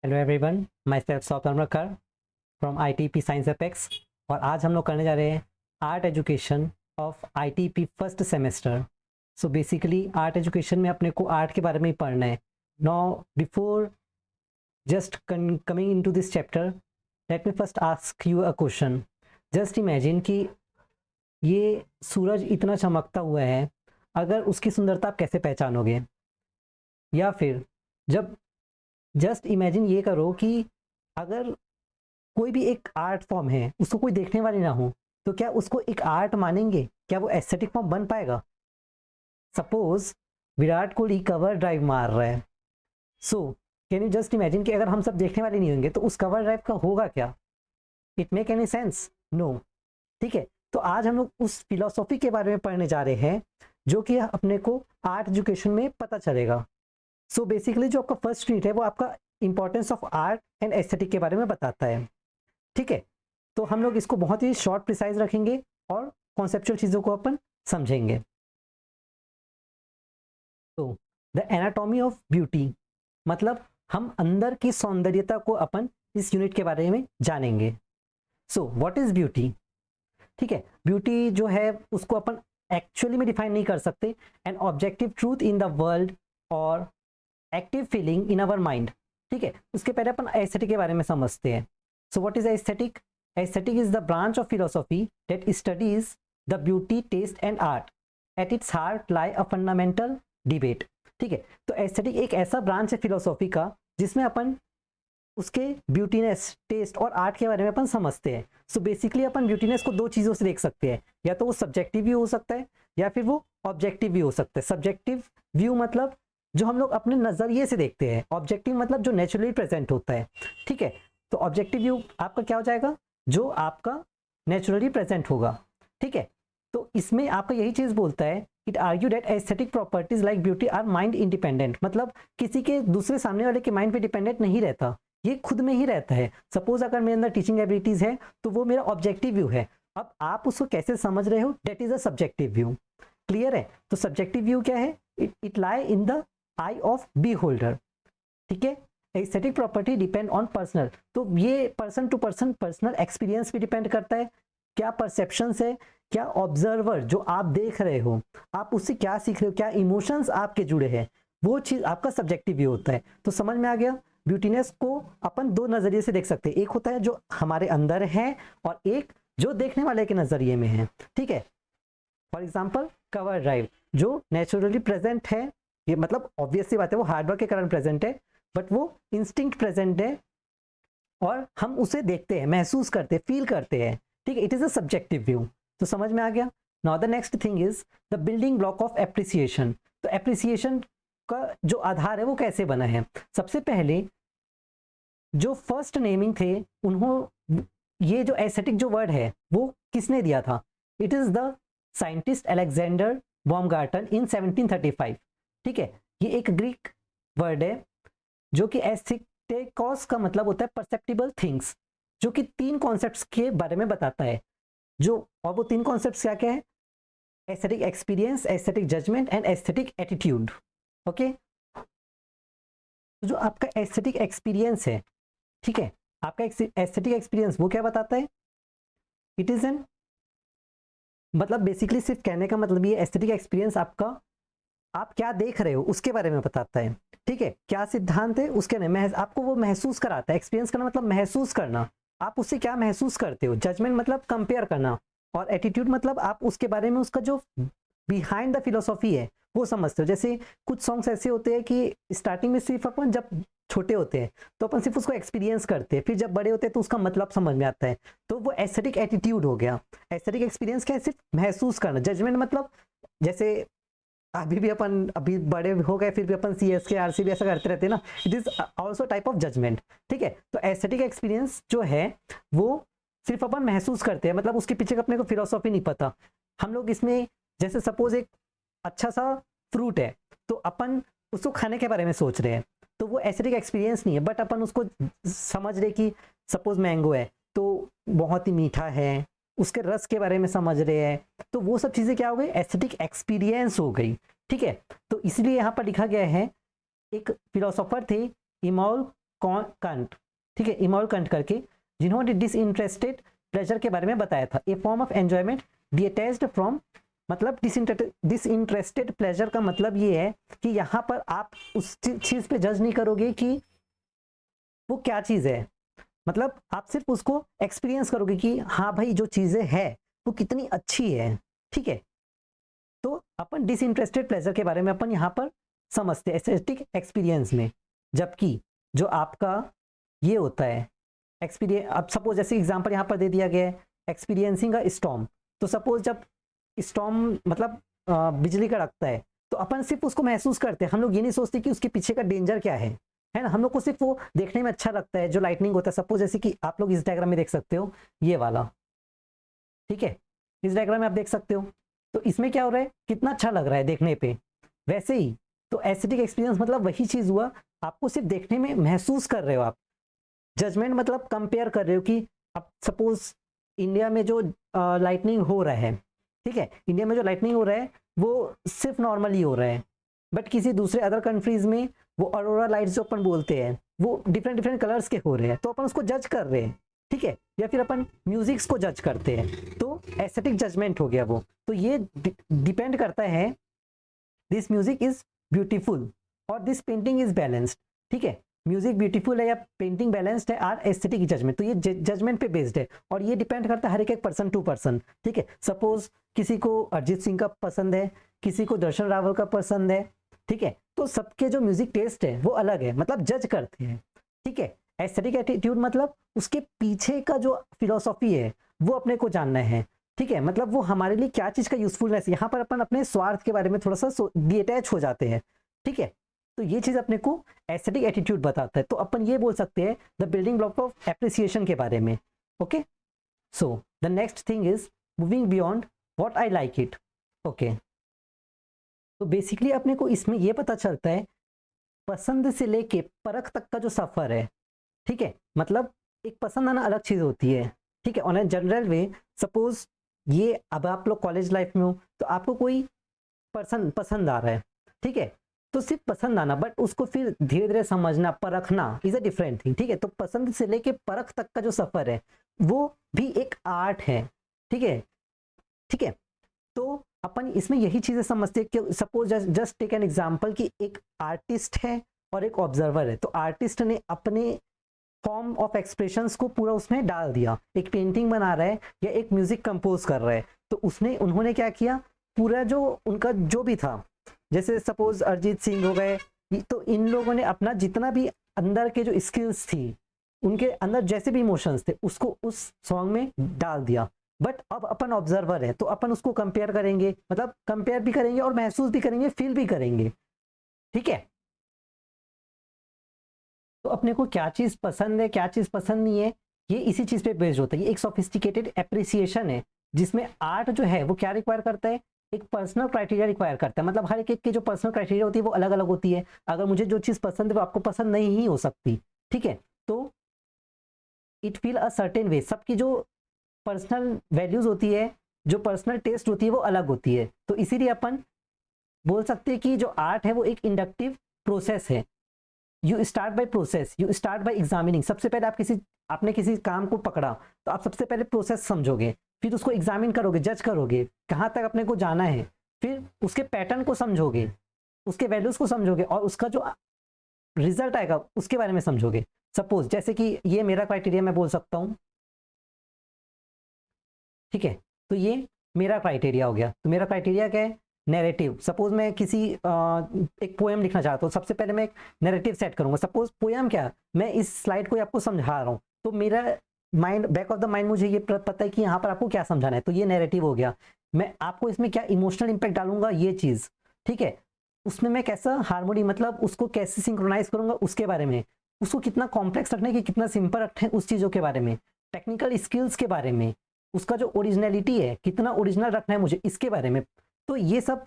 Hello everyone, myself Sautam Rakhar from ITP science apex. और आज हम लोग करने जा रहे हैं art education of ITP first semester. So basically art education में अपने को आर्ट के बारे में ही पढ़ना है। Now before just coming into this chapter, let me first ask you a question. Just imagine कि ये सूरज इतना चमकता हुआ है, अगर उसकी सुंदरता आप कैसे पहचानोगे? या फिर जब जस्ट इमेजिन ये करो कि अगर कोई भी एक आर्ट फॉर्म है, उसको कोई देखने वाली ना हो, तो क्या उसको एक आर्ट मानेंगे? क्या वो एस्थेटिक फॉर्म बन पाएगा? Suppose Virat Kohli cover drive मार रहा है, so can you just imagine कि अगर हम सब देखने वाले नहीं होंगे तो उस कवर ड्राइव का होगा क्या? It make any sense? No. ठीक है, तो आज हम लोग उस फिलोसॉफी के बारे में पढ़ने जा रहे हैं जो कि अपने को आर्ट एजुकेशन में पता चलेगा। सो बेसिकली जो आपका फर्स्ट यूनिट है वो आपका importance of art and aesthetic के बारे में बताता है। ठीक है, तो हम लोग इसको बहुत ही शॉर्ट प्रिसाइज रखेंगे और कॉन्सेप्चुअल चीज़ों को अपन समझेंगे। तो द एनाटॉमी ऑफ ब्यूटी, मतलब हम अंदर की सौंदर्यता को अपन इस यूनिट के बारे में जानेंगे। सो व्हाट इज ब्यूटी? ठीक है, ब्यूटी जो है उसको अपन एक्चुअली में डिफाइन नहीं कर सकते। An objective truth in the world और active feeling in our mind. ठीक है, उसके पहले अपन एस्थेटिक के बारे में समझते हैं। So what is aesthetic? Aesthetic is the branch of philosophy that studies the beauty, taste and art. At its heart lie a fundamental debate. ठीक है, तो एस्थेटिक एक ऐसा ब्रांच है फिलोसॉफी का जिसमें अपन उसके ब्यूटीनेस, टेस्ट और आर्ट के बारे में अपन समझते हैं। सो बेसिकली अपन ब्यूटीनेस को दो चीज़ों से देख सकते हैं, या तो वो सब्जेक्टिव व्यू हो सकता है या फिर वो ऑब्जेक्टिव व्यू हो सकता है। सब्जेक्टिव व्यू मतलब जो हम लोग अपने नज़रिए से देखते हैं, ऑब्जेक्टिव मतलब जो नेचुरली प्रेजेंट होता है। ठीक है, तो ऑब्जेक्टिव व्यू आपका क्या हो जाएगा? जो आपका नेचुरली प्रेजेंट होगा। ठीक है, तो इसमें आपका यही चीज़ बोलता है, it argue that aesthetic properties like beauty are mind independent. मतलब किसी के दूसरे सामने वाले के माइंड पे डिपेंडेंट नहीं रहता, ये खुद में ही रहता है। सपोज अगर मेरे अंदर टीचिंग एबिलिटीज है तो वो मेरा ऑब्जेक्टिव व्यू है। अब आप उसको कैसे समझ रहे हो, that is a subjective view. Clear है? तो सब्जेक्टिव व्यू क्या है? It lie in the eye of beholder. ठीक है, aesthetic property depend on personal, तो ये person to person personal experience भी डिपेंड करता है। क्या परसेप्शन है, क्या ऑब्जर्वर जो आप देख रहे हो, आप उससे क्या सीख रहे हो, क्या इमोशंस आपके जुड़े हैं, वो चीज आपका सब्जेक्टिव व्यू होता है। तो समझ में आ गया? ब्यूटीनेस को अपन दो नजरिए से देख सकते हैं, एक होता है जो हमारे अंदर है और एक जो देखने वाले के नजरिए में है। ठीक है, फॉर एग्जाम्पल कवर ड्राइव जो नेचुरली प्रेजेंट है, ये मतलब ऑब्वियस सी बात है वो हार्डवर्क के कारण प्रेजेंट है, बट वो इंस्टिंक्ट प्रेजेंट है और हम उसे देखते हैं, महसूस करते हैं, फील करते हैं। ठीक है, it is a subjective view. तो समझ में आ गया? Now the next thing is the building block of appreciation. तो एप्रिसिएशन का जो आधार है वो कैसे बना है? सबसे पहले जो फर्स्ट नेमिंग थे, उन्होंने ये जो एस्थेटिक जो वर्ड है वो किसने दिया था? It is the scientist Alexander Baumgarten in 1735। ठीक है, ये एक ग्रीक वर्ड है जो कि एस्थेटिकॉस का मतलब होता है परसेप्टिबल थिंग्स, जो कि तीन कॉन्सेप्ट्स के बारे में बताता है। जो और वो तीन कॉन्सेप्ट्स क्या क्या है? Aesthetic experience, aesthetic judgement and aesthetic attitude. Okay, तो जो आपका एस्थेटिक एक्सपीरियंस है, ठीक है, आपका एस्थेटिक एक्सपीरियंस वो क्या बताता है? इट इज एन, मतलब बेसिकली सिर्फ कहने का मतलब ये एस्थेटिक एक्सपीरियंस आपका, आप क्या देख रहे हो उसके बारे में बताता है। ठीक है, क्या सिद्धांत है उसके नहीं, आपको वो महसूस कराता है। एक्सपीरियंस करना मतलब महसूस करना, आप उससे क्या महसूस करते हो। जजमेंट मतलब कंपेयर करना, और एटीट्यूड मतलब आप उसके बारे में उसका जो बिहाइंड द फिलोसॉफी है वो समझते हो। जैसे कुछ सॉन्ग्स ऐसे होते हैं कि स्टार्टिंग में सिर्फ अपन जब छोटे होते हैं तो अपन सिर्फ उसको एक्सपीरियंस करते हैं, फिर जब बड़े होते हैं तो उसका मतलब समझ में आता है, तो वो एस्थेटिक एटीट्यूड हो गया। एस्थेटिक एक्सपीरियंस क्या है? सिर्फ महसूस करना। जजमेंट मतलब जैसे अभी भी अपन अभी बड़े हो गए फिर भी अपन CSK RCB ऐसा करते रहते हैं ना, it is also type of judgement. ठीक है, तो एस्थेटिक एक्सपीरियंस जो है वो सिर्फ अपन महसूस करते हैं, मतलब उसके पीछे का अपने को फिलोसॉफी नहीं पता। हम लोग इसमें जैसे सपोज एक अच्छा सा फ्रूट है तो अपन उसको खाने के बारे में सोच रहे हैं, तो वो एस्थेटिक एक्सपीरियंस नहीं है, बट अपन उसको समझ रहे कि सपोज मैंगो है तो बहुत ही मीठा है, उसके रस के बारे में समझ रहे हैं, तो वो सब चीज़ें क्या हो गई? एस्थेटिक एक्सपीरियंस हो गई। ठीक है, तो इसलिए यहाँ पर लिखा गया है, एक फिलोसोफर थे इमॉल कंट, ठीक है, इमैनुअल कंट करके, जिन्होंने डिसइंटरेस्टेड प्लेजर के बारे में बताया था। A form of enjoyment detached from, मतलब डिसइंटरेस्टेड प्लेजर का मतलब ये है कि यहाँ पर आप उस चीज पे जज नहीं करोगे कि वो क्या चीज है, मतलब आप सिर्फ उसको एक्सपीरियंस करोगे कि हाँ भाई जो चीजें है वो कितनी अच्छी है, ठीक है। तो अपन डिसइंटरेस्टेड प्लेजर के बारे में अपन यहाँ पर समझते हैं एस्थेटिक एक्सपीरियंस में, जबकि जो आपका ये होता है एक्सपीरियंस, अब सपोज जैसे एग्जांपल यहाँ पर दे दिया गया है एक्सपीरियंसिंग अ स्टॉर्म, तो सपोज जब स्टॉर्म मतलब बिजली कड़कता है तो अपन सिर्फ उसको महसूस करते हैं, हम लोग ये नहीं सोचते कि उसके पीछे का डेंजर क्या है ना। हम लोग को सिर्फ वो देखने में अच्छा लगता है जो लाइटनिंग होता है। सपोज जैसे कि आप लोग इस डायग्राम में देख सकते हो ये वाला, ठीक है, इस डायग्राम में आप देख सकते हो, तो इसमें क्या हो रहा है, कितना अच्छा लग रहा है देखने पे। वैसे ही तो एस्थेटिक एक्सपीरियंस मतलब वही चीज हुआ, आपको सिर्फ देखने में महसूस कर रहे हो आप। जजमेंट मतलब कंपेयर कर रहे हो कि अब सपोज इंडिया में जो लाइटनिंग हो रहा है, ठीक है, इंडिया में जो लाइटनिंग हो रहा है वो सिर्फ नॉर्मली हो रहा है, बट किसी दूसरे अदर कंट्रीज में वो अरोरा लाइट्स जो अपन बोलते हैं वो डिफरेंट डिफरेंट कलर्स के हो रहे हैं, तो अपन उसको जज कर रहे हैं, ठीक है। या फिर अपन म्यूजिक्स को जज करते हैं, तो एस्थेटिक जजमेंट हो गया वो। तो ये डिपेंड करता है दिस म्यूजिक इज ब्यूटीफुल और दिस पेंटिंग इज बैलेंस्ड, ठीक है। म्यूजिक ब्यूटीफुल है या पेंटिंग बैलेंस्ड है, आर एस्थेटिक जजमेंट, तो ये जजमेंट पे बेस्ड है और ये डिपेंड करता है हर एक पर्सन टू पर्सन, ठीक है। सपोज किसी को अरिजीत सिंह का पसंद है, किसी को दर्शन रावल का पसंद है, ठीक है, तो सबके जो म्यूजिक टेस्ट है वो अलग है, मतलब जज करते हैं, ठीक है। एस्थेटिक एटीट्यूड मतलब उसके पीछे का जो फिलोसॉफी है वो अपने को जानना है, ठीक है, मतलब वो हमारे लिए क्या चीज का यूजफुलनेस, यहाँ पर अपन अपने स्वार्थ के बारे में थोड़ा सा डिटैच हो जाते हैं, ठीक है। तो ये चीज अपने को एस्थेटिक एटीट्यूड बताता है। तो अपन ये बोल सकते हैं the building block of appreciation के बारे में, okay. So the next thing is moving beyond what I like it, okay. तो बेसिकली अपने को इसमें ये पता चलता है पसंद से लेके परख तक का जो सफर है, ठीक है, मतलब एक पसंद आना अलग चीज होती है, ठीक है, on a general way. Suppose ये अब आप लोग कॉलेज लाइफ में हो तो आपको कोई पर्सन पसंद आ रहा है, ठीक है, तो सिर्फ पसंद आना, बट उसको फिर धीरे धीरे समझना परखना इज अ डिफरेंट थिंग, ठीक है। तो पसंद से लेके परख तक का जो सफर है वो भी एक आर्ट है, ठीक है, ठीक है। तो अपन इसमें यही चीजें समझते हैं कि suppose just take an example कि एक आर्टिस्ट है और एक ऑब्जर्वर है, तो आर्टिस्ट ने अपने फॉर्म ऑफ एक्सप्रेशंस को पूरा उसमें डाल दिया, एक पेंटिंग बना रहा है या एक म्यूजिक कंपोज कर रहा है, तो उन्होंने क्या किया, पूरा जो उनका जो भी था, जैसे सपोज अरिजीत सिंह हो गए, तो इन लोगों ने अपना जितना भी अंदर के जो स्किल्स थी, उनके अंदर जैसे भी इमोशंस थे उसको उस सॉन्ग में डाल दिया। बट अब अपन ऑब्जर्वर है तो अपन उसको कंपेयर करेंगे, मतलब कंपेयर भी करेंगे और महसूस भी करेंगे, फील भी करेंगे, ठीक है। तो अपने को क्या चीज पसंद है क्या चीज पसंद नहीं है, ये इसी चीज पे बेस्ड होता है। ये एक सोफिस्टिकेटेड एप्रिसिएशन है जिसमें आर्ट जो है वो क्या रिक्वायर करता है, एक पर्सनल क्राइटेरिया रिक्वायर करता है, मतलब हर एक की जो पर्सनल क्राइटेरिया होती है वो अलग अलग होती है। अगर मुझे जो चीज पसंद है वो आपको पसंद नहीं ही हो सकती, ठीक है। तो it feel a certain way, सबकी जो पर्सनल वैल्यूज होती है, जो पर्सनल टेस्ट होती है वो अलग होती है। तो इसीलिए अपन बोल सकते हैं कि जो आर्ट है वो एक इंडक्टिव प्रोसेस है। You start by process, you start by examining. सबसे पहले आपने किसी काम को पकड़ा तो आप सबसे पहले प्रोसेस समझोगे, फिर उसको एग्जामिन करोगे, जज करोगे कहाँ तक अपने को जाना है, फिर उसके पैटर्न को समझोगे, उसके वैल्यूज को समझोगे और उसका जो रिजल्ट आएगा उसके बारे में समझोगे। सपोज जैसे कि ये मेरा क्राइटेरिया मैं बोल सकता हूँ, ठीक है, तो ये मेरा क्राइटेरिया हो गया। तो मेरा क्राइटेरिया क्या है, नैरेटिव। सपोज मैं किसी एक पोएम लिखना चाहता हूँ, सबसे पहले मैं एक नैरेटिव सेट करूंगा। सपोज पोएम क्या, मैं इस स्लाइड को आपको समझा रहा हूँ, तो मेरा mind, back of the mind मुझे ये पता है कि यहाँ पर आपको क्या समझाना है, तो ये नैरेटिव हो गया। मैं आपको इसमें क्या इमोशनल इंपैक्ट डालूंगा, ये चीज, ठीक है। उसमें मैं कैसा हारमोनी, मतलब उसको कैसे सिंक्रोनाइज करूंगा उसके बारे में, उसको कितना कॉम्प्लेक्स रखना है कि कितना सिंपल रखना है उस चीजों के बारे में, टेक्निकल स्किल्स के बारे में, उसका जो ओरिजिनलिटी है कितना ओरिजिनल रखना है मुझे इसके बारे में। तो ये सब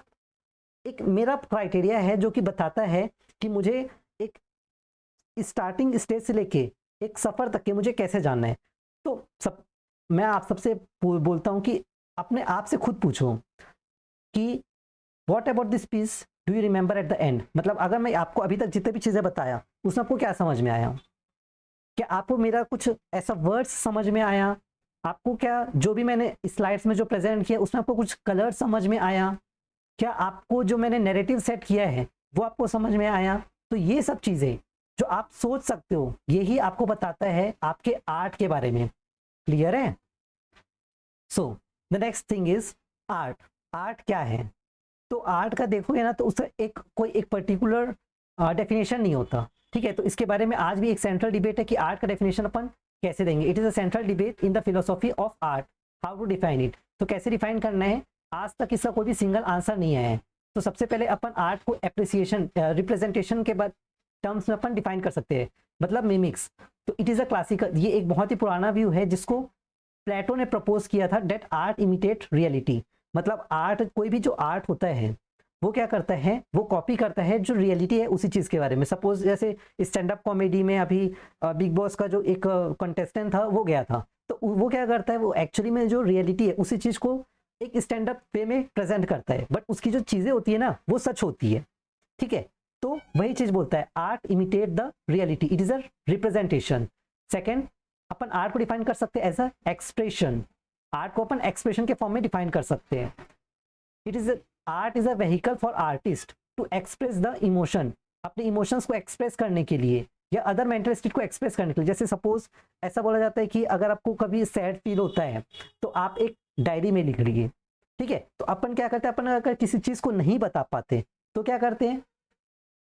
एक मेरा क्राइटेरिया है जो कि बताता है कि मुझे एक स्टार्टिंग स्टेज से लेके एक सफर तक के मुझे कैसे जानना है। तो मैं आप सबसे बोलता हूँ कि अपने आप से खुद पूछो कि what about this piece do you remember at the end, मतलब अगर मैं आपको अभी तक जितने भी चीजें बताया उसमें आपको क्या समझ में आया, क्या आपको मेरा कुछ ऐसा वर्ड्स समझ में आया? आपको क्या जो भी मैंने स्लाइड्स में जो प्रेजेंट किया उसमें आपको कुछ कलर समझ में आया? क्या आपको जो मैंने नैरेटिव सेट किया है वो आपको समझ में आया? तो ये सब चीजें जो आप सोच सकते हो यही आपको बताता है आपके आर्ट के बारे में। क्लियर है? सो the next thing is art. Art क्या है? तो आर्ट का देखोगे ना तो उसका कोई एक पर्टिकुलर डेफिनेशन नहीं होता, ठीक है। तो इसके बारे में आज भी एक सेंट्रल डिबेट है कि आर्ट का डेफिनेशन अपन कैसे देंगे। It is a central debate in the philosophy of art, how to define it. तो कैसे डिफाइन करना है, आज तक इसका कोई भी सिंगल आंसर नहीं आया है। तो सबसे पहले अपन आर्ट को एप्रिसिएशन रिप्रेजेंटेशन के बाद टर्म्स में अपन डिफाइन कर सकते हैं, मतलब मिमिक्स। तो इट इज अ क्लासिकल, ये एक बहुत ही पुराना व्यू है जिसको प्लेटो ने प्रपोज किया था, डेट आर्ट इमिटेट रियलिटी। मतलब आर्ट, कोई भी जो आर्ट होता है वो क्या करता है, वो कॉपी करता है जो रियलिटी है उसी चीज के बारे में। सपोज जैसे स्टैंड अप कॉमेडी में अभी बिग बॉस का जो एक कंटेस्टेंट था वो गया था, तो वो क्या करता है, वो एक्चुअली में जो रियलिटी है उसी चीज को एक स्टैंड अप वे में प्रेजेंट करता है, बट उसकी जो चीजें होती है ना वो सच होती है, ठीक है। तो वही चीज बोलता है art imitate the reality, it is a representation. Second, अपन आर्ट को डिफाइन कर सकते हैं एज अ एक्सप्रेशन। आर्ट को अपन एक्सप्रेशन के फॉर्म में डिफाइन कर सकते हैं। It is art is a vehicle for artist to express the emotion, अपने इमोशंस को एक्सप्रेस करने के लिए या अदर मेंटल स्टेट को एक्सप्रेस करने के लिए। जैसे सपोज ऐसा बोला जाता है कि अगर आपको कभी सैड फील होता है तो आप एक डायरी में लिख लीजिए, ठीक है। तो अपन क्या करते हैं, अपन अगर किसी चीज को नहीं बता पाते तो क्या करते हैं,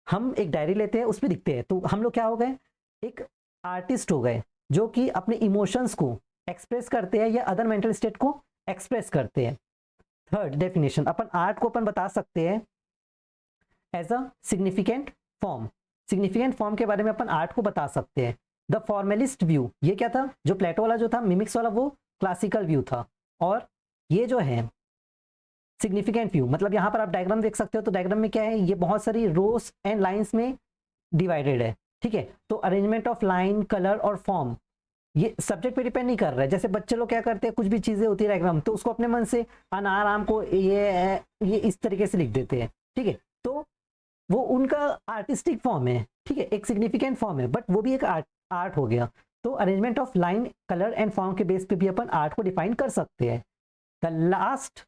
हम एक डायरी लेते हैं उसमें लिखते हैं। तो हम लोग क्या हो गए, एक आर्टिस्ट हो गए जो कि अपने इमोशंस को एक्सप्रेस करते हैं या अदर मेंटल स्टेट को एक्सप्रेस करते हैं। थर्ड डेफिनेशन, अपन आर्ट को अपन बता सकते हैं as a significant form. Significant form के बारे में अपन आर्ट को बता सकते हैं। द फॉर्मेलिस्ट व्यू, ये क्या था, जो प्लेटो वाला जो था मिमिक्स वाला वो क्लासिकल व्यू था, और ये जो है सिग्निफिकेंट व्यू, मतलब यहाँ पर आप डायग्राम देख सकते हो। तो डायग्राम में क्या है, ये बहुत सारी रोज एंड लाइंस में डिवाइडेड है, ठीक है। तो अरेंजमेंट ऑफ लाइन, कलर और फॉर्म ये सब्जेक्ट पे डिपेंड नहीं कर रहा है। जैसे बच्चे लोग क्या करते हैं, कुछ भी चीजें होती है डायग्राम तो उसको अपने मन से अनार आम को ये इस तरीके से लिख देते हैं, ठीक है। तो वो उनका आर्टिस्टिक फॉर्म है, ठीक है, एक सिग्निफिकेंट फॉर्म है, बट वो भी एक आर्ट हो गया। तो arrangement of line, colour and form के बेस पे भी अपन आर्ट को डिफाइन कर सकते हैं। द लास्ट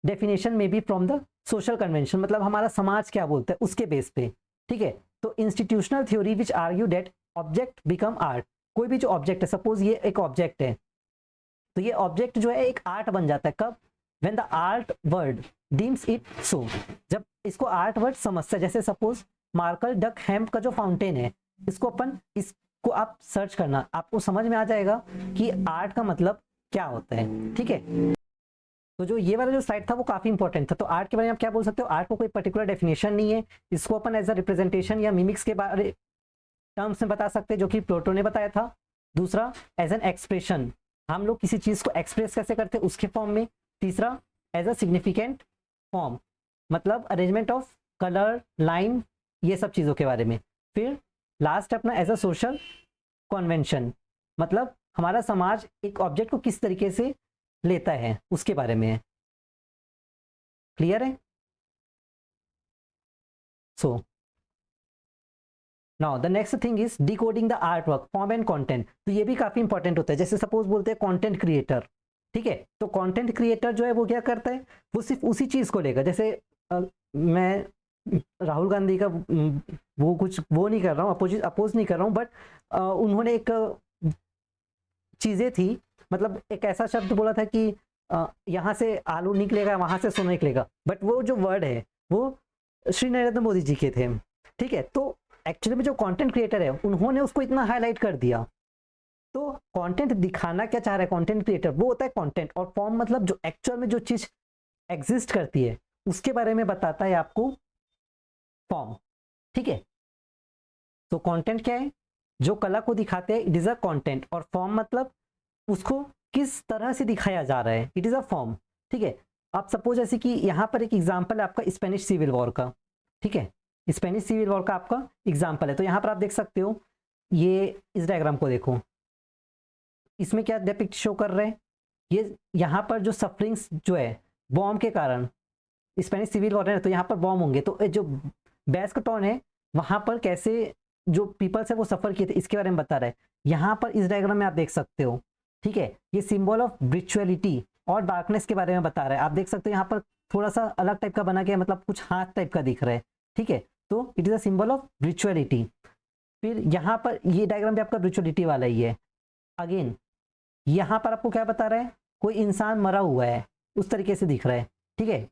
डेफिनेशन में be from the social convention, मतलब हमारा समाज क्या बोलता है उसके बेस पे, ठीक है। तो institutional theory which argue that object become art, कोई भी जो ऑब्जेक्ट है, सपोज ये एक ऑब्जेक्ट है, तो ये ऑब्जेक्ट जो है एक आर्ट बन जाता है कब, when the art word deems it so, जब इसको आर्ट वर्ड समझता है। जैसे सपोज मार्कल डक हैम्प का जो फाउंटेन है, इसको आप सर्च करना, आपको समझ में आ जाएगा कि आर्ट का मतलब क्या होता है, ठीक है। तो जो ये वाला जो स्लाइड था वो काफी इंपॉर्टेंट था। तो आर्ट के बारे में आप क्या बोल सकते हो, आर्ट को कोई पर्टिकुलर डेफिनेशन नहीं है, इसको अपन एज अ रिप्रेजेंटेशन या मिमिक्स के बारे टर्म्स में बता सकते हैं जो कि प्लेटो ने बताया था। दूसरा, एज एन एक्सप्रेशन, हम लोग किसी चीज को एक्सप्रेस कैसे करते हैं उसके फॉर्म में। तीसरा, एज अ सिग्निफिकेंट फॉर्म, मतलब अरेंजमेंट ऑफ कलर, लाइन, ये सब चीजों के बारे में। फिर लास्ट अपना एज अ सोशल कन्वेंशन, मतलब हमारा समाज एक ऑब्जेक्ट को किस तरीके से लेता है उसके बारे में है। क्लियर है? So now the next thing is decoding the art work, form and content. तो ये भी काफी इंपॉर्टेंट होता है। जैसे सपोज बोलते हैं कंटेंट क्रिएटर, ठीक है। तो कंटेंट क्रिएटर जो है वो क्या करता है, वो सिर्फ उसी चीज को लेगा। जैसे मैं राहुल गांधी का वो कुछ वो नहीं कर रहा हूँ, अपोज नहीं कर रहा हूँ, बट उन्होंने एक चीजें थी, मतलब एक ऐसा शब्द बोला था कि यहाँ से आलू निकलेगा वहां से सोना निकलेगा, बट वो जो वर्ड है वो श्री नरेंद्र मोदी जी के थे, ठीक है। तो एक्चुअली में जो कंटेंट क्रिएटर है उन्होंने उसको इतना हाईलाइट कर दिया। तो कंटेंट दिखाना क्या चाह रहा है कंटेंट क्रिएटर, वो होता है कंटेंट, और फॉर्म मतलब जो एक्चुअल में जो चीज एग्जिस्ट करती है उसके बारे में बताता है आपको फॉर्म, ठीक है। तो कंटेंट क्या है, जो कला को दिखाते हैं, इट इज अ कंटेंट, और फॉर्म मतलब उसको किस तरह से दिखाया जा रहा है, इट इज अ फॉर्म, ठीक है। आप सपोज ऐसे कि यहाँ पर एक एग्जांपल है आपका स्पेनिश सिविल वॉर का, ठीक है, स्पेनिश सिविल वॉर का आपका एग्जांपल है। तो यहाँ पर आप देख सकते हो, ये इस डायग्राम को देखो, इसमें क्या डिपिक्ट शो कर रहे हैं, ये यहाँ पर जो सफरिंग्स जो है बॉम्ब के कारण, स्पेनिश सिविल वॉर है तो यहाँ पर बॉम्ब होंगे, तो जो बेस्क टाउन है वहां पर कैसे जो पीपल्स है वो सफर किए थे, इसके बारे में बता रहा है। यहाँ पर इस डायग्राम में आप देख सकते हो, ठीक है, ये सिंबल ऑफ ब्रिचुअलिटी और डार्कनेस के बारे में बता रहा है। आप देख सकते हो यहाँ पर थोड़ा सा अलग टाइप का बना के, मतलब कुछ हाथ टाइप का दिख रहा है, ठीक है, तो it is a symbol of spirituality. फिर यहाँ पर ये डायग्राम भी आपका ब्रिचुअलिटी वाला ही है। अगेन यहाँ पर आपको क्या बता रहा है, कोई इंसान मरा हुआ है उस तरीके से दिख रहा है, ठीक है,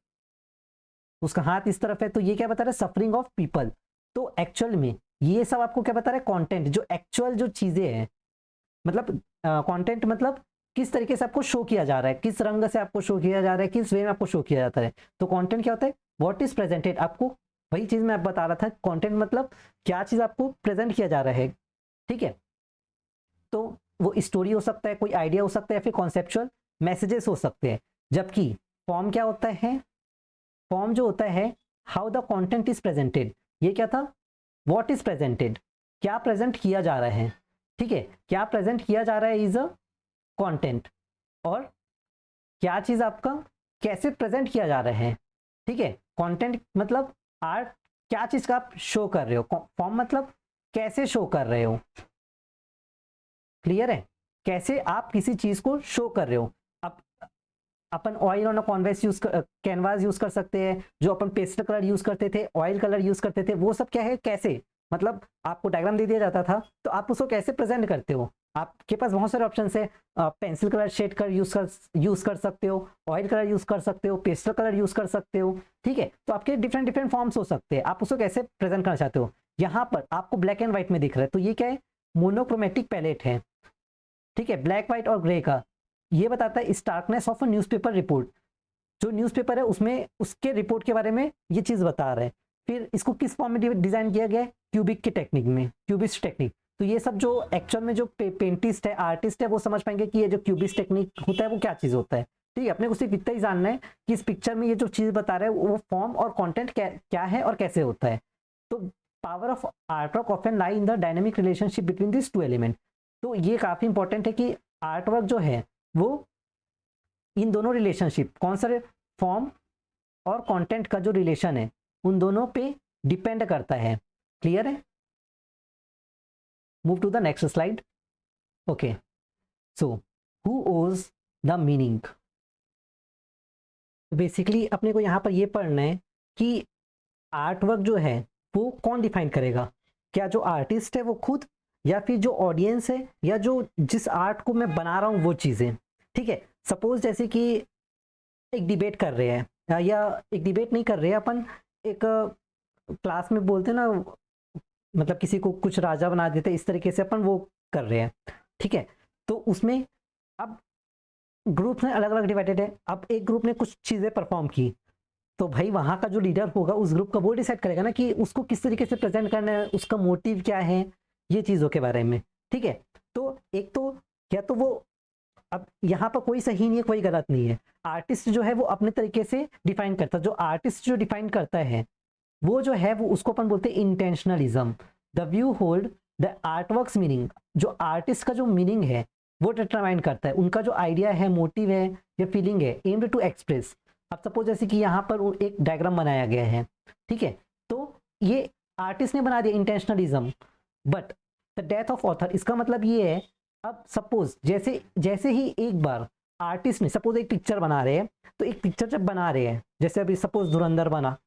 उसका हाथ इस तरफ है, तो ये क्या बता रहा है, सफरिंग ऑफ पीपल। तो एक्चुअल में ये सब आपको क्या बता रहा है, कंटेंट, जो एक्चुअल जो चीजें हैं, मतलब कंटेंट मतलब किस तरीके से आपको शो किया जा रहा है, किस रंग से आपको शो किया जा रहा है, किस वे में आपको शो किया जाता है। तो कंटेंट क्या होता है, व्हाट इज प्रेजेंटेड, आपको वही चीज मैं बता रहा था, कंटेंट मतलब क्या चीज आपको प्रेजेंट किया जा रहा है, ठीक है। तो वो स्टोरी हो सकता है, कोई आइडिया हो सकता है, या फिर कॉन्सेप्चुअल मैसेजेस हो सकते हैं। जबकि फॉर्म क्या होता है, फॉर्म जो होता है how the content is presented, ये क्या था, व्हाट इज प्रेजेंटेड, क्या प्रेजेंट किया जा रहा है, ठीक है, क्या प्रेजेंट किया जा रहा है इज अ कंटेंट, और क्या चीज आपका कैसे प्रेजेंट किया जा रहा है, ठीक है। कंटेंट मतलब आर्ट, क्या चीज का आप शो कर रहे हो, फॉर्म मतलब कैसे शो कर रहे हो, क्लियर है, कैसे आप किसी चीज को शो कर रहे हो। अब अपन ऑयल ऑन कॉन्वेक्स यूज कर, कैनवास यूज कर सकते हैं, जो अपन पेस्टल कलर यूज करते थे, ऑयल कलर यूज करते थे, वो सब क्या है, कैसे, मतलब आपको डायग्राम दे दिया जाता था तो आप उसको कैसे प्रेजेंट करते हो। आपके पास बहुत सारे ऑप्शन है, पेंसिल कलर शेड कर यूज कर सकते हो, ऑयल कलर यूज कर सकते हो, पेस्टल कलर यूज कर सकते हो, ठीक है। तो आपके डिफरेंट डिफरेंट फॉर्म्स हो सकते हैं, आप उसको कैसे प्रेजेंट करना चाहते हो। यहाँ पर आपको ब्लैक एंड व्हाइट में दिख रहा है, तो ये क्या है, मोनोक्रोमेटिक पैलेट है, ठीक है, ब्लैक व्हाइट और ग्रे का। ये बताता है स्टार्कनेस ऑफ अ न्यूज़पेपर रिपोर्ट, जो न्यूज़पेपर है उसमें उसके रिपोर्ट के बारे में ये चीज बता रहा है। फिर इसको किस फॉर्म में डिजाइन किया गया है, क्यूबिक की टेक्निक में, क्यूबिस्ट टेक्निक। तो ये सब जो एक्चुअल में जो पेंटिस्ट है, आर्टिस्ट है, वो समझ पाएंगे कि ये जो क्यूबिस्ट टेक्निक होता है वो क्या चीज होता है, ठीक है। अपने को सिर्फ इतना ही जानना है कि इस पिक्चर में ये जो चीज बता रहा है वो फॉर्म और कंटेंट क्या है और कैसे होता है। तो power of artwork often lie in the dynamic relationship between this two element. तो ये काफी इंपॉर्टेंट है कि आर्टवर्क जो है वो इन दोनों रिलेशनशिप, कौन सा, फॉर्म और कंटेंट का जो रिलेशन है उन दोनों पे डिपेंड करता है, क्लियर है। Move to the next slide. Okay, so who owes the meaning. Basically अपने को यहाँ पर ये पढ़ना है कि आर्ट वर्क जो है वो कौन डिफाइन करेगा, क्या जो आर्टिस्ट है वो खुद, या फिर जो ऑडियंस है, या जो जिस आर्ट को मैं बना रहा हूँ वो चीज़ें, ठीक है। सपोज जैसे कि एक डिबेट कर रहे हैं, या एक डिबेट नहीं कर रहे हैं अपन, एक क्लास में बोलते हैं ना, मतलब किसी को कुछ राजा बना देते, इस तरीके से अपन वो कर रहे हैं, ठीक है। तो उसमें अब ग्रुप्स में अलग अलग डिवाइडेड है। अब एक ग्रुप ने कुछ चीज़ें परफॉर्म की, तो भाई वहाँ का जो लीडर होगा उस ग्रुप का, वो डिसाइड करेगा ना कि उसको किस तरीके से प्रेजेंट करना है, उसका मोटिव क्या है, ये चीज़ों के बारे में, ठीक है। तो एक तो या तो वो, अब यहाँ पर कोई सही नहीं है कोई गलत नहीं है, आर्टिस्ट जो है वो अपने तरीके से डिफाइन करता है। जो आर्टिस्ट जो डिफाइन करता है वो जो है वो उसको अपन बोलते हैं intentionalism. The view hold the artwork's meaning, जो आर्टिस्ट का जो मीनिंग है वो डिटरमाइन करता है, उनका जो आइडिया है, मोटिव है या फीलिंग है, एम्ड टू एक्सप्रेस। अब सपोज जैसे कि यहाँ पर एक डायग्राम बनाया गया है, ठीक है, तो ये आर्टिस्ट ने बना दिया intentionalism, but the death of author, इसका मतलब ये है, अब सपोज जैसे जैसे ही एक बार आर्टिस्ट ने, सपोज एक पिक्चर बना रहे हैं, तो एक पिक्चर जब बना रहे हैं, जैसे अभी सपोज धुरंधर बना,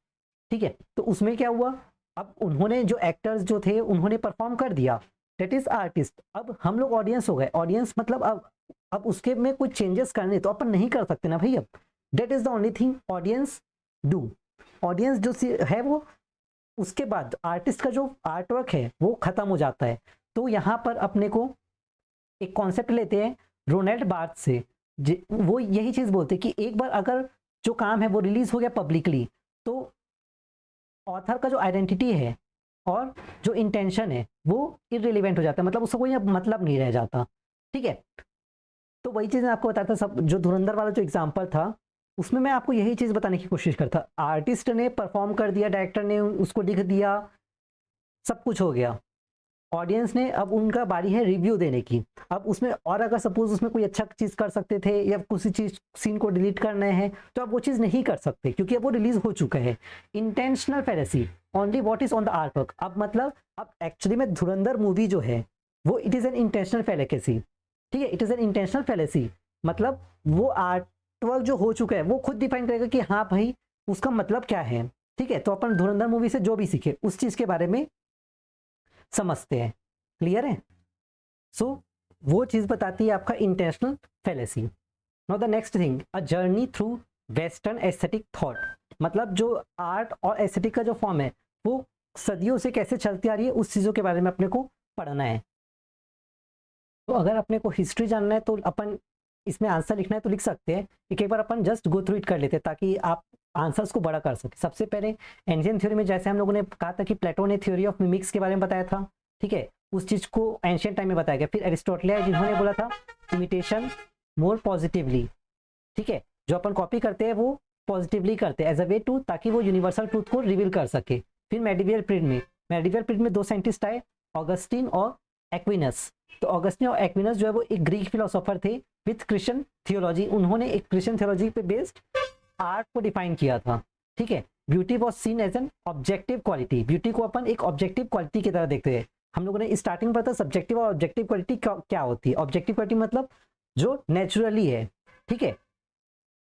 ठीक है, तो उसमें क्या हुआ, अब उन्होंने जो एक्टर्स जो थे उन्होंने परफॉर्म कर दिया, दैट इज आर्टिस्ट। अब हम लोग ऑडियंस हो गए, ऑडियंस मतलब अब उसके में कोई चेंजेस करने तो अपन नहीं कर सकते ना भाई। अब that is the only thing audience do, audience जो है वो, उसके बाद आर्टिस्ट का जो आर्टवर्क है वो खत्म हो जाता है। तो यहाँ पर अपने को एक कॉन्सेप्ट लेते हैं रोनाल्ड बार्थ से, वो यही चीज बोलते हैं कि एक बार अगर जो काम है वो रिलीज हो गया पब्लिकली, तो ऑथर का जो आइडेंटिटी है और जो इंटेंशन है वो इररिलेवेंट हो जाता है, मतलब उसका कोई मतलब नहीं रह जाता, ठीक है। तो वही चीज मैं आपको बताता, सब जो धुरंधर वाला जो एग्जांपल था उसमें मैं आपको यही चीज बताने की कोशिश करता, आर्टिस्ट ने परफॉर्म कर दिया, डायरेक्टर ने उसको लिख दिया, सब कुछ हो गया, ऑडियंस ने अब उनका बारी है रिव्यू देने की। अब उसमें और अगर सपोज उसमें कोई अच्छा चीज कर सकते थे या किसी चीज सीन को डिलीट करना है तो अब वो चीज नहीं कर सकते क्योंकि अब वो रिलीज हो चुका है। Intentional fallacy, only what is on the art work. अब मतलब अब एक्चुअली में धुरंधर मूवी जो है वो इट इज एन इंटेंशनल फेलेकेसी, ठीक है, it is an intentional fallacy. मतलब वो आर्ट वर्क जो हो चुका है वो खुद डिफाइन करेगा कि हाँ भाई उसका मतलब क्या है, ठीक है। तो अपन धुरंधर मूवी से जो भी सीखे उस चीज के बारे में समझते हैं, क्लियर है। सो वो चीज बताती है आपका intentional fallacy. Now the next thing, a journey through western aesthetic thought. मतलब जो आर्ट और एस्थेटिक का जो फॉर्म है वो सदियों से कैसे चलती आ रही है उस चीज़ों के बारे में अपने को पढ़ना है। तो अगर अपने को हिस्ट्री जानना है तो अपन इसमें आंसर लिखना है तो लिख सकते हैं, एक बार अपन जस्ट गो थ्रू इट कर लेते हैं ताकि आप आंसर्स को बड़ा कर सके। सबसे पहले एंशियन थ्योरी में जैसे हम लोगों ने कहा था कि प्लेटो ने थ्योरी ऑफ मिमिक्स के बारे में बताया था, ठीक है, उस चीज को एंशियन टाइम में बताया गया। फिर एरिस्टोटल है जिन्होंने बोला था इमिटेशन मोर पॉजिटिवली, ठीक है, जो अपन कॉपी करते हैं वो पॉजिटिवली करते हैं एज अ वे टू, ताकि वो यूनिवर्सल ट्रूथ को रिवील कर सके। फिर मेडिवल पीरियड में दो साइंटिस्ट आए, ऑगस्टीन और एक्विनस। तो ऑगस्टीन और एक्विनस जो है वो एक ग्रीक फिलोसोफर थे विथ क्रिश्चियन थियोलॉजी। उन्होंने एक क्रिश्चियन थियोलॉजी पे बेस्ड आर्ट को डिफाइन किया था, ठीक है। Beauty was seen as an objective quality. Beauty को अपन एक ऑब्जेक्टिव क्वालिटी की तरह देखते हैं। हम लोगों ने स्टार्टिंग में पता सब्जेक्टिव और ऑब्जेक्टिव क्वालिटी क्या होती है। ऑब्जेक्टिव क्वालिटी मतलब जो नेचुरली है, ठीक है,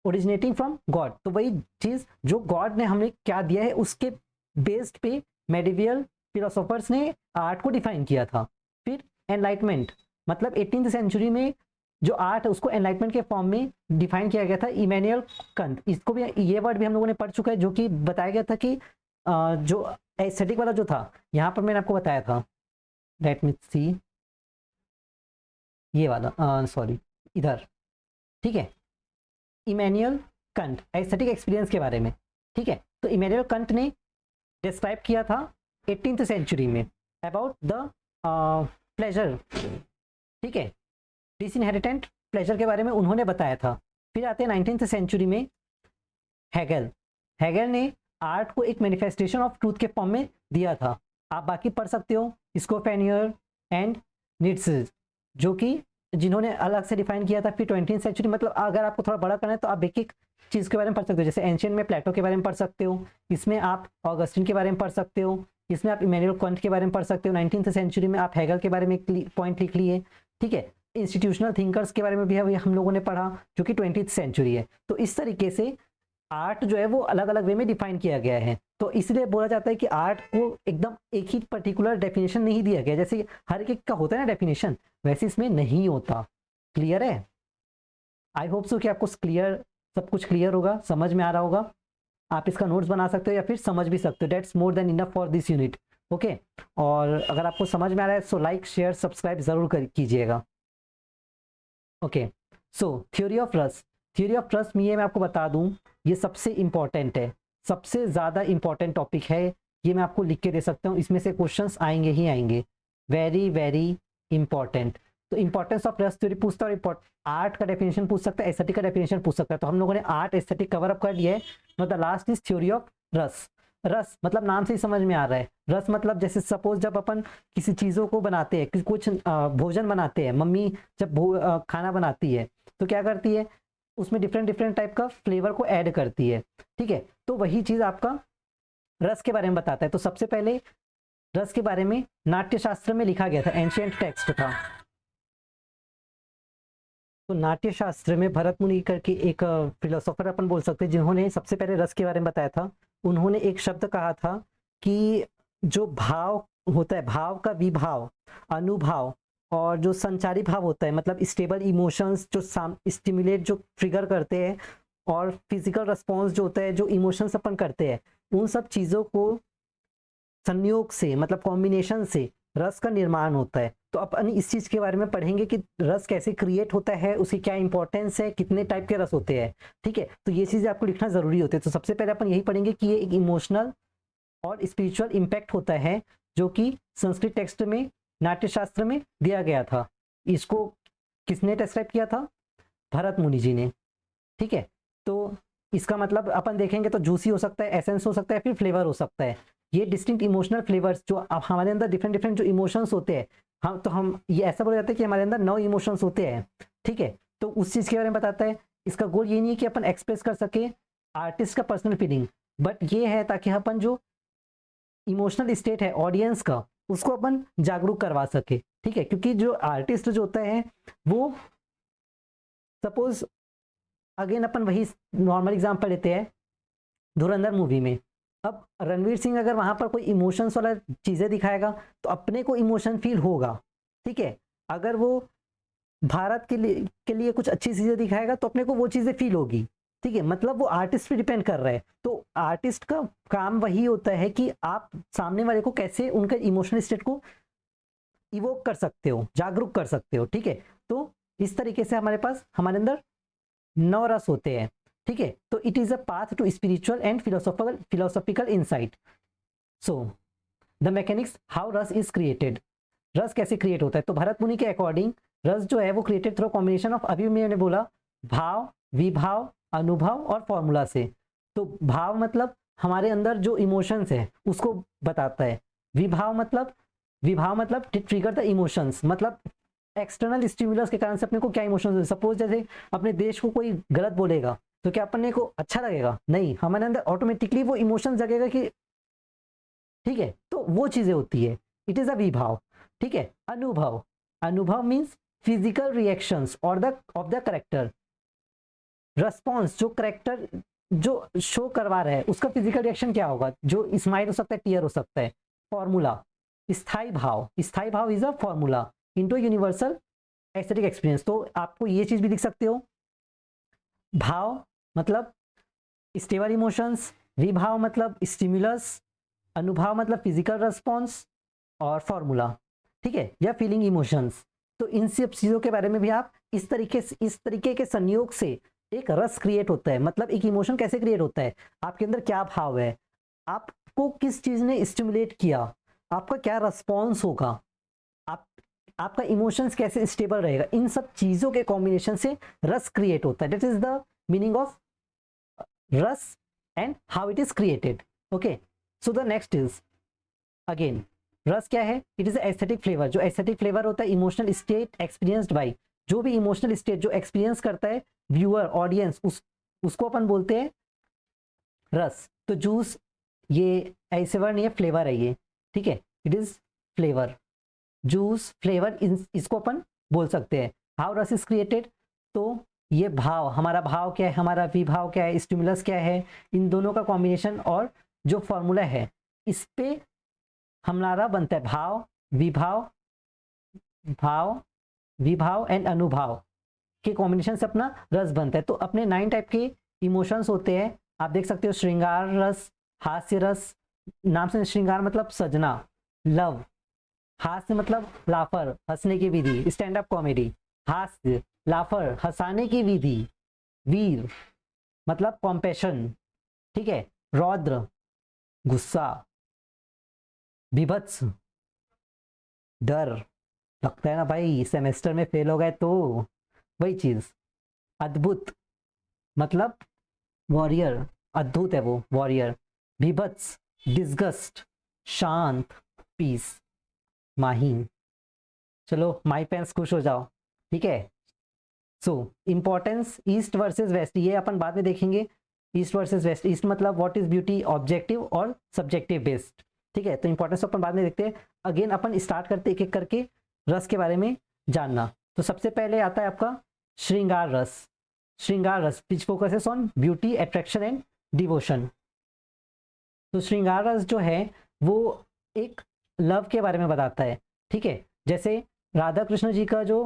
ओरिजिनेटिंग फ्रॉम गॉड। तो वही चीज जो गॉड ने हमें क्या दिया है उसके बेस्ड पे मेडिवियल फिलोसोफर्स ने आर्ट को डिफाइन किया था। फिर एनलाइटमेंट, मतलब 18th सेंचुरी में जो आर्ट है उसको एनलाइटमेंट के फॉर्म में डिफाइन किया गया था इमैनुअल कंट। इसको भी, ये वर्ड भी हम लोगों ने पढ़ चुका है, जो कि बताया गया था कि जो एस्थेटिक वाला जो था, यहाँ पर मैंने आपको बताया था, लेट मी सी, ये वाला सॉरी इधर, ठीक है, इमैनुअल कंट एस्थेटिक एक्सपीरियंस के बारे में, ठीक है। तो इमैनुअल कंट ने डिस्क्राइब किया था 18th सेंचुरी में अबाउट द प्लेजर, ठीक है, डिसइनहेरिटेंट प्लेजर के बारे में उन्होंने बताया था। फिर आते हैं 19th सेंचुरी में हैगल ने आर्ट को एक मैनिफेस्टेशन ऑफ ट्रूथ के फॉर्म में दिया था। आप बाकी पढ़ सकते हो, स्कोपेनियर एंड नीट्जे, जो कि जिन्होंने अलग से डिफाइन किया था। फिर 20th सेंचुरी, मतलब अगर आपको थोड़ा बड़ा करना है तो आप एक एक चीज़ के बारे में पढ़ सकते हो। जैसे एंशियन में प्लेटो के बारे में पढ़ सकते हो, इसमें आप ऑगस्टिन के बारे में पढ़ सकते हो, इसमें आप इमैनुअल कंट के बारे में पढ़ सकते हो। 19th सेंचुरी में आप हैगल के बारे में पॉइंट लिख लिए, ठीक है। इंस्टीट्यूशनल थिंकर्स के बारे में भी हम लोगों ने पढ़ा जो कि 20th सेंचुरी है। तो इस तरीके से आर्ट जो है वो अलग अलग वे में डिफाइन किया गया है। तो इसलिए बोला जाता है कि आर्ट को एकदम एक ही पर्टिकुलर डेफिनेशन नहीं दिया गया, जैसे हर एक का होता है ना डेफिनेशन, वैसे इसमें नहीं होता। क्लियर है? आई होप सो कि आपको क्लियर, सब कुछ क्लियर होगा, समझ में आ रहा होगा। आप इसका नोट्स बना सकते हो या फिर समझ भी सकते हो, that's more than enough for this unit, okay. और अगर आपको समझ में आ रहा है सो लाइक शेयर सब्सक्राइब जरूर कीजिएगा, okay. So theory of trust, theory of trust में ये मैं आपको बता दूं, ये सबसे इंपॉर्टेंट है, सबसे ज़्यादा इंपॉर्टेंट टॉपिक है। ये मैं आपको लिख के दे सकता हूँ, इसमें से क्वेश्चंस आएंगे ही आएंगे, वेरी वेरी इंपॉर्टेंट। तो इंपॉर्टेंस ऑफ ट्रस्ट थ्योरी पूछता है, और आर्ट का डेफिनेशन पूछ सकता है, एस्थेटिक का डेफिनेशन पूछ सकता है। तो हम लोगों ने आर्ट एस्थेटिक कवर अप कर लिया है। Know the last is theory of रस। रस मतलब नाम से ही समझ में आ रहा है, रस मतलब जैसे सपोज जब अपन किसी चीज़ों को बनाते हैं, कुछ भोजन बनाते हैं, मम्मी जब खाना बनाती है तो क्या करती है, उसमें डिफरेंट डिफरेंट टाइप का फ्लेवर को ऐड करती है, ठीक है। तो वही चीज़ आपका रस के बारे में बताता है। तो सबसे पहले रस के बारे में नाट्यशास्त्र में लिखा गया था, एंशियंट टेक्स्ट था। तो नाट्यशास्त्र में भरत मुनि करके एक फिलोसोफर अपन बोल सकते हैं, जिन्होंने सबसे पहले रस के बारे में बताया था। उन्होंने एक शब्द कहा था कि जो भाव होता है, भाव का विभाव, अनुभाव और जो संचारी भाव होता है, मतलब स्टेबल इमोशंस जो स्टिमुलेट, जो ट्रिगर करते हैं, और फिजिकल रिस्पॉन्स जो होता है, जो इमोशंस अपन करते हैं, उन सब चीज़ों को संयोग से, मतलब कॉम्बिनेशन से रस का निर्माण होता है। तो अपन इस चीज़ के बारे में पढ़ेंगे कि रस कैसे क्रिएट होता है, उसकी क्या इंपॉर्टेंस है, कितने टाइप के रस होते हैं, ठीक है। तो ये चीज़ें आपको लिखना ज़रूरी होती है। तो सबसे पहले अपन यही पढ़ेंगे कि ये एक इमोशनल और स्पिरिचुअल इम्पैक्ट होता है, जो कि संस्कृत टेक्स्ट में, नाट्यशास्त्र में दिया गया था। इसको किसने डिस्क्राइब किया था? भरत मुनि जी ने, ठीक है। तो इसका मतलब अपन देखेंगे तो जूसी हो सकता है, एसेंस हो सकता है, फिर फ्लेवर हो सकता है। ये डिस्टिंक्ट इमोशनल फ्लेवर्स जो अब हमारे अंदर डिफरेंट डिफरेंट जो इमोशंस होते हैं, हम ये ऐसा बोला जाता है कि हमारे अंदर 9 इमोशंस होते हैं, ठीक है। तो उस चीज़ के बारे में बताता है। इसका गोल ये नहीं है कि अपन एक्सप्रेस कर सके आर्टिस्ट का पर्सनल फीलिंग, बट ये है ताकि अपन जो इमोशनल स्टेट है ऑडियंस का, उसको अपन जागरूक करवा सके, ठीक है। क्योंकि जो आर्टिस्ट जो होता है वो, सपोज अगेन अपन वही नॉर्मल एग्जांपल लेते हैं धुरंधर मूवी में। अब रणवीर सिंह अगर वहां पर कोई इमोशंस वाला चीजें दिखाएगा तो अपने को इमोशन फील होगा, ठीक है। अगर वो भारत के लिए कुछ अच्छी चीजें दिखाएगा तो अपने को वो चीजें फील होगी, ठीक है। मतलब वो आर्टिस्ट पे डिपेंड कर रहा है। तो आर्टिस्ट का काम वही होता है कि आप सामने वाले को कैसे उनका इमोशनल स्टेट को इवोक कर सकते हो, जागरूक कर सकते हो, ठीक है। तो इस तरीके से हमारे पास हमारे अंदर 9 रस होते हैं, ठीक है। तो it is a path to spiritual and philosophical insight. So the mechanics how rasa is created, रस कैसे क्रिएट होता है। तो भरत मुनि के अकॉर्डिंग रस जो है वो क्रिएटेड थ्रू कॉम्बिनेशन ऑफ, अभी मैंने बोला भाव, विभाव, अनुभव और फॉर्मूला से। तो भाव मतलब हमारे अंदर जो इमोशंस है उसको बताता है। विभाव मतलब ट्रिगर द इमोशंस, मतलब एक्सटर्नल स्टिमुलस के कारण से अपने को क्या इमोशंस, सपोज जैसे अपने देश को कोई गलत बोलेगा तो क्या अपने को अच्छा लगेगा, नहीं, हमारे अंदर ऑटोमेटिकली वो इमोशन जगेगा कि, ठीक है। तो वो चीजें होती है, इट इज अ विभाव, ठीक है। अनुभव मीन्स फिजिकल रिएक्शंस और the of the character, response जो करेक्टर जो शो करवा रहा है उसका फिजिकल रिएक्शन क्या होगा, जो स्माइल हो सकता है, टीयर हो सकता है। फॉर्मूला स्थाई भाव is a formula into universal aesthetic experience. तो आपको ये चीज भी लिख सकते हो, भाव मतलब स्टेबल इमोशंस, विभाव मतलब स्टिमुलस, अनुभव मतलब फिजिकल रेस्पॉन्स और फॉर्मूला, ठीक है, या फीलिंग इमोशंस। तो इन सब चीजों के बारे में भी आप इस तरीके के संयोग से एक रस क्रिएट होता है। मतलब एक इमोशन कैसे क्रिएट होता है, आपके अंदर क्या भाव है, आपको किस चीज ने स्टिमुलेट किया, आपका क्या रेस्पॉन्स होगा, आप आपका इमोशंस कैसे स्टेबल रहेगा, इन सब चीजों के कॉम्बिनेशन से रस क्रिएट होता है। That is the meaning of rasa and how it is created. Okay, so the next is again रस क्या है, इट इज एस्थेटिक फ्लेवर। जो एस्थेटिक फ्लेवर होता है इमोशनल स्टेट एक्सपीरियंस्ड बाय, जो भी इमोशनल स्टेट जो एक्सपीरियंस करता है व्यूअर ऑडियंस, उसको अपन बोलते हैं रस। तो जूस ये ऐसे वर्ड नहीं है, फ्लेवर है ये, ठीक है, it is flavour, juice flavour, इसको अपन बोल सकते हैं। हाउ रस इज क्रिएटेड, तो ये भाव, हमारा भाव क्या है, हमारा विभाव क्या है, स्टिमुलस क्या है, इन दोनों का कॉम्बिनेशन और जो फॉर्मूला है इस पे हमारा बनता है भाव एंड अनुभाव के कॉम्बिनेशन से अपना रस बनता है। तो अपने 9 टाइप के इमोशंस होते हैं, आप देख सकते हो। श्रृंगार रस, हास्य रस, नाम से श्रृंगार मतलब सजना, लव, हास्य मतलब लाफर, हंसने की विधि, स्टैंड अप कॉमेडी, हास्य लाफर हंसाने की विधि, वीर मतलब कॉम्पैशन, ठीक है, रौद्र गुस्सा, विभत्स डर, लगता है ना भाई सेमेस्टर में फेल हो गए तो वही चीज। अद्भुत मतलब वॉरियर, अद्भुत है वो वॉरियर। विभत्स डिस्गस्ट, शांत पीस, माहीन। चलो माई पेंस खुश हो जाओ, ठीक है। सो इंपॉर्टेंस ईस्ट वर्सेस वेस्ट, ये अपन बाद में देखेंगे। ईस्ट वर्सेस वेस्ट, ईस्ट मतलब व्हाट इज ब्यूटी, ऑब्जेक्टिव और सब्जेक्टिव बेस्ड, ठीक है। तो इंपॉर्टेंस अपन बाद में देखते हैं। अगेन अपन स्टार्ट करते एक एक करके रस के बारे में जानना। तो सबसे पहले आता है आपका श्रृंगार rasa. Shringar rasa which focuses on beauty, attraction and devotion. तो श्रृंगार रस जो है वो एक लव के बारे में बताता है, ठीक है। जैसे राधा कृष्ण जी का जो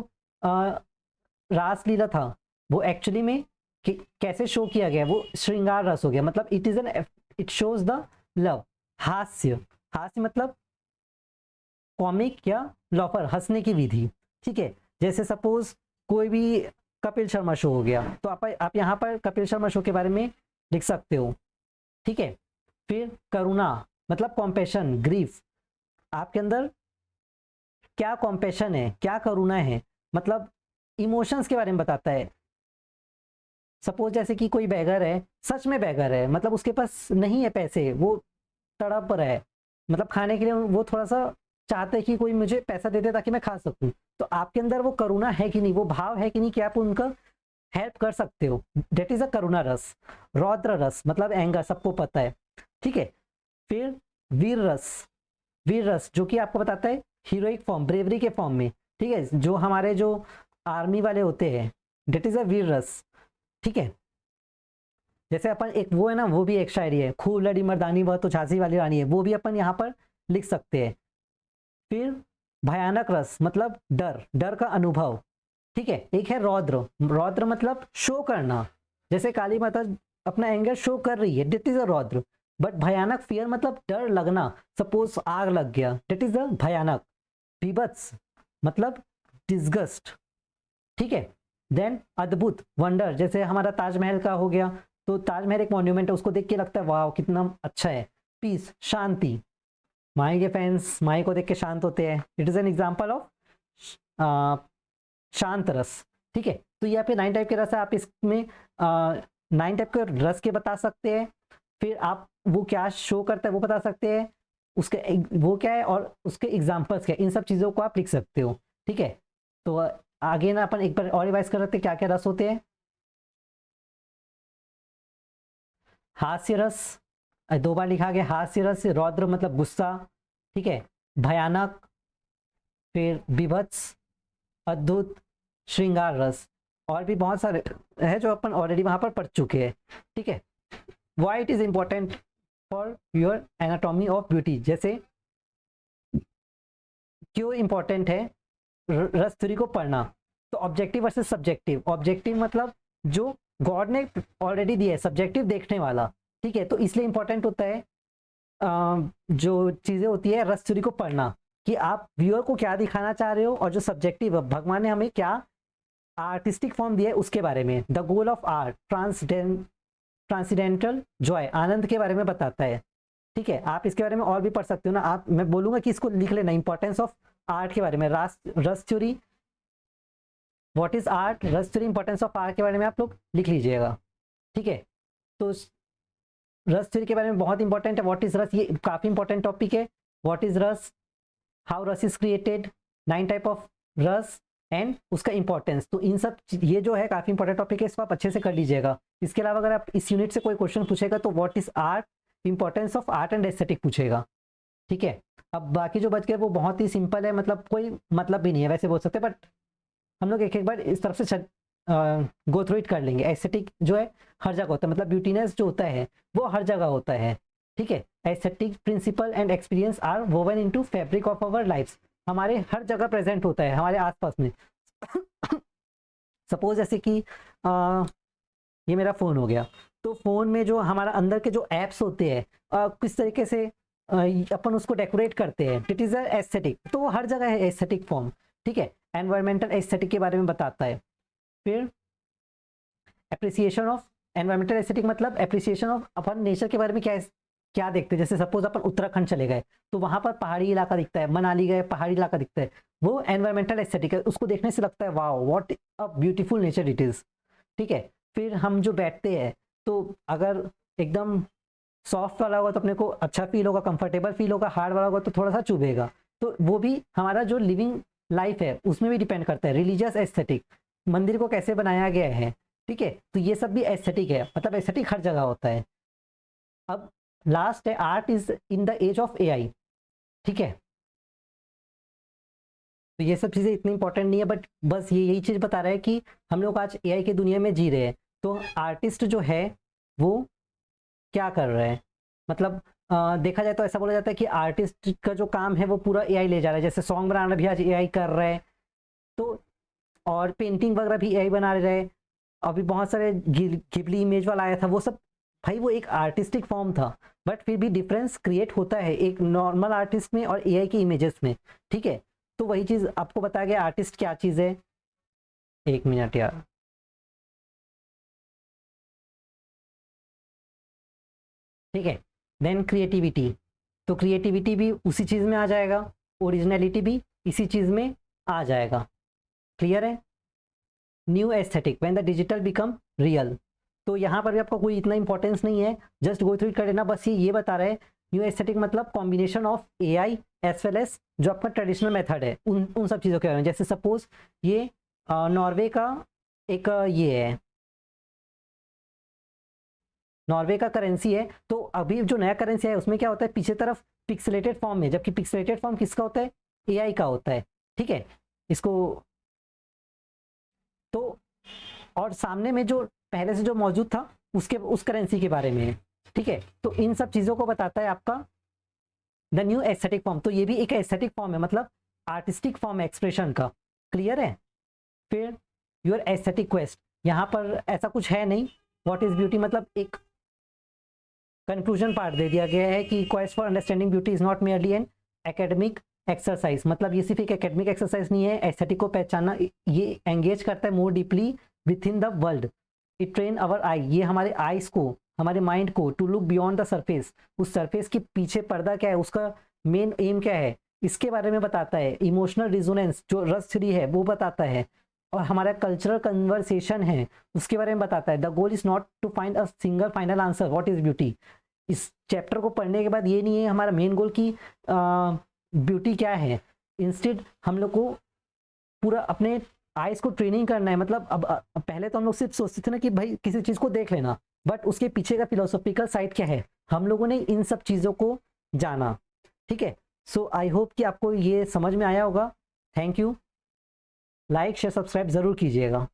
रास लीला था वो एक्चुअली में कैसे शो किया गया, वो श्रृंगार रस हो गया। मतलब it is an, it shows the love. हास्य मतलब कॉमिक या लॉफर, हंसने की विधि, ठीक है। जैसे सपोज कोई भी कपिल शर्मा शो हो गया तो आप यहाँ पर कपिल शर्मा शो के बारे में लिख सकते हो, ठीक है। फिर करुणा मतलब कॉम्पैशन, ग्रीफ, आपके अंदर क्या कॉम्पैशन है, क्या करुणा है, मतलब इमोशंस के बारे में बताता है। सपोज जैसे कि कोई बैगर है, सच में बैगर है, मतलब उसके पास नहीं है पैसे, वो तड़प रहा है, मतलब खाने के लिए वो थोड़ा सा चाहते हैं कि कोई मुझे पैसा दे दे ताकि मैं खा सकूं। तो आपके अंदर वो करुणा है कि नहीं, वो भाव है कि नहीं कि आप उनका हेल्प कर सकते हो, डेट इज अ करुणा रस। रौद्र रस मतलब एंगर, सबको पता है, ठीक है। फिर वीर रस, वीर रस जो कि आपको बताता है हीरोइक फॉर्म, ब्रेवरी के फॉर्म में, ठीक है, जो हमारे जो आर्मी वाले होते हैं, डेट इज अ वीर रस, ठीक है। जैसे अपन एक वो है ना, वो भी एक शायरी है, खूब लड़ी मर्दानी वह तो झांसी वाली रानी है, वो भी अपन यहाँ पर लिख सकते हैं। फिर भयानक रस मतलब डर, डर का अनुभव, ठीक है। एक है रौद्र, रौद्र मतलब शो करना, जैसे काली माता अपना एंगर शो कर रही है, डेट इज अ रौद्र। बट भयानक फियर मतलब डर लगना, सपोज आग लग गया, डेट इज अ भयानक। बीभत्स मतलब डिस्गस्ट, ठीक है। देन अद्भुत, वंडर, जैसे हमारा ताजमहल का हो गया, तो ताजमहल एक मॉन्यूमेंट है, उसको देख के लगता है वाह कितना अच्छा है। पीस, शांति, माई के फैंस माई को देख के शांत होते हैं, it is an example of शांत रस, ठीक है। तो यहाँ पे 9 टाइप के रस है, आप इसमें 9 टाइप के रस के बता सकते हैं, फिर आप वो क्या शो करता है वो बता सकते हैं, उसके वो क्या है और उसके एग्जाम्पल्स क्या है, इन सब चीज़ों को आप लिख सकते हो, ठीक है। तो आगे ना अपन एक बार और रिवाइज कर सकते हैं क्या क्या रस होते हैं। हास्य रस, 2 बार लिखा गया, हास्य रस, रौद्र मतलब गुस्सा, ठीक है, भयानक, फिर विभत्स, अद्भुत, श्रृंगार रस, और भी बहुत सारे है जो अपन ऑलरेडी वहां पर पढ़ चुके हैं, ठीक है। Why it is important for your anatomy of beauty, जैसे क्यों इंपॉर्टेंट है रस थ्योरी को पढ़ना। तो ऑब्जेक्टिव वर्सेस सब्जेक्टिव, ऑब्जेक्टिव मतलब जो गॉड ने ऑलरेडी दिया है, सब्जेक्टिव देखने वाला, ठीक है। तो इसलिए इंपॉर्टेंट होता है जो चीज़ें होती है रस थ्योरी को पढ़ना, कि आप व्यूअर को क्या दिखाना चाह रहे हो, और जो सब्जेक्टिव भगवान ने हमें क्या आर्टिस्टिक फॉर्म दिया है उसके बारे में। The goal of art transcendental joy, ananda के बारे में बताता है, ठीक है। आप इसके बारे में और भी पढ़ सकते हो ना, आप मैं बोलूंगा कि इसको लिख लेना, इंपॉर्टेंस ऑफ आर्ट के बारे में, रस थ्योरी, व्हाट इज आर्ट, रस थ्योरी, इंपॉर्टेंस ऑफ आर्ट के बारे में आप लोग लिख लीजिएगा, ठीक है। तो रस थ्योरी के बारे में बहुत इंपॉर्टेंट है, व्हाट इज रस, ये काफी इंपॉर्टेंट टॉपिक है। व्हाट इज रस, how rasa is created, 9 type of rasa and उसका इंपॉर्टेंस, तो इन सब ये जो है काफी इंपॉर्टेंट टॉपिक है, इसको आप अच्छे से कर लीजिएगा। इसके अलावा अगर आप इस यूनिट से कोई क्वेश्चन पूछेगा तो what is art, importance of art and aesthetic पूछेगा, ठीक है। अब बाकी जो बच गए वो बहुत ही सिंपल है, मतलब कोई मतलब भी नहीं है वैसे बोल सकते, बट हम लोग एक एक बार इस तरफ से गो थ्रू इट कर लेंगे। एस्थेटिक जो है हर जगह होता है, मतलब ब्यूटीनेस जो होता है वो हर जगह होता है, ठीक है। Aesthetic principle and experience are woven into fabric of our lifes, हमारे हर जगह प्रेजेंट होता है हमारे आसपास में। सपोज जैसे कि ये मेरा फ़ोन हो गया, तो फ़ोन में जो हमारा अंदर के जो ऐप्स होते हैं किस तरीके से अपन उसको डेकोरेट करते हैं, इट इज़ अ एस्थेटिक, तो वो हर जगह है एस्थेटिक फॉर्म, ठीक है। एनवायरमेंटल एस्थेटिक के बारे में बताता है। फिर एप्रिसिएशन ऑफ एनवायरमेंटल एस्थेटिक मतलब एप्रिसिएशन ऑफ अपन नेचर के बारे में क्या क्या देखते हैं, जैसे सपोज अपन उत्तराखंड चले गए तो वहां पर पहाड़ी इलाका दिखता है, मनाली गए पहाड़ी इलाका दिखता है, वो एनवायरमेंटल एस्थेटिक है, उसको देखने से लगता है wow what a beautiful nature it is, ठीक है। फिर हम जो बैठते हैं तो अगर एकदम सॉफ्ट वाला होगा तो अपने को अच्छा फील होगा, कंफर्टेबल फील होगा, हार्ड वाला होगा तो थोड़ा सा चुभेगा, तो वो भी हमारा जो लिविंग लाइफ है उसमें भी डिपेंड करता है। रिलीजियस एस्थेटिक, मंदिर को कैसे बनाया गया है, ठीक है, तो ये सब भी एस्थेटिक है, मतलब एस्थेटिक हर जगह होता है। अब लास्ट है art is in the age of AI, ठीक है। तो ये सब चीज़ें इतनी इंपॉर्टेंट नहीं है, बट बस ये यही चीज़ बता रहा है कि हम लोग आज एआई की दुनिया में जी रहे हैं, तो आर्टिस्ट जो है वो क्या कर रहे हैं, मतलब देखा जाए तो ऐसा बोला जाता है कि आर्टिस्ट का जो काम है वो पूरा एआई ले जा रहा है, जैसे सॉन्ग बनाना भी आज एआई कर रहे हैं, तो और पेंटिंग वगैरह भी एआई बना रहे हैं। अभी बहुत सारे गिबली इमेज वाला आया था, वो सब भाई वो एक आर्टिस्टिक फॉर्म था, बट फिर भी डिफरेंस क्रिएट होता है एक नॉर्मल आर्टिस्ट में और एआई की इमेजेस में, ठीक है। तो वही चीज़ आपको बताया गया आर्टिस्ट क्या चीज़ है। 1 मिनट यार, ठीक है। देन क्रिएटिविटी, तो क्रिएटिविटी भी उसी चीज़ में आ जाएगा, ओरिजिनलिटी भी इसी चीज़ में आ जाएगा, क्लियर है। New aesthetic when the digital become real, तो यहाँ पर भी आपको कोई इतना इंपॉर्टेंस नहीं है, जस्ट गो थ्रू इट कर लेना, बस ये बता रहे हैं न्यू एस्थेटिक मतलब combination of AI as well as जो आपका ट्रेडिशनल मेथड है उन सब चीज़ों के बारे में। जैसे सपोज ये नॉर्वे का एक ये है, नॉर्वे का करेंसी है, तो अभी जो नया करेंसी है उसमें क्या होता है पीछे तरफ पिक्सेलेटेड फॉर्म में, जबकि पिक्सेलेटेड फॉर्म किसका होता है, एआई का होता है, ठीक है। इसको तो और सामने में जो पहले से जो मौजूद था उसके उस करेंसी के बारे में है, ठीक है। तो इन सब चीज़ों को बताता है आपका द न्यू एस्थेटिक फॉर्म। तो ये भी एक एस्थेटिक फॉर्म है, मतलब आर्टिस्टिक फॉर्म है एक्सप्रेशन का, क्लियर है। फिर योर एस्थेटिक क्वेस्ट, यहाँ पर ऐसा कुछ है नहीं, व्हाट इज ब्यूटी मतलब एक कंक्लूजन पार्ट दे दिया गया है कि quest for understanding beauty is not merely an academic exercise, मतलब ये सिर्फ एक एकेडमिक एक्सरसाइज नहीं है। एस्थेटिक को पहचानना ये एंगेज करता है more deeply within the world, it train our eye, ये हमारे आईज को, हमारे माइंड को to look beyond the surface, उस सरफेस के पीछे पर्दा क्या है, उसका मेन एम क्या है, इसके बारे में बताता है। इमोशनल रिजोनेंस जो रस थ्री है वो बताता है, और हमारा कल्चरल कन्वर्सेशन है उसके बारे में बताता है। The goal is not to find a single final answer what is beauty. इस चैप्टर को पढ़ने के बाद ये नहीं है हमारा मेन गोल की ब्यूटी क्या है, इंस्टेड हम लोग को पूरा अपने आइज को ट्रेनिंग करना है। मतलब अब पहले तो हम लोग सिर्फ सोचते थे ना कि भाई किसी चीज़ को देख लेना, बट उसके पीछे का फिलोसॉफिकल साइड क्या है, हम लोगों ने इन सब चीज़ों को जाना, ठीक है। सो आई होप कि आपको ये समझ में आया होगा। Thank you, like share subscribe ज़रूर कीजिएगा।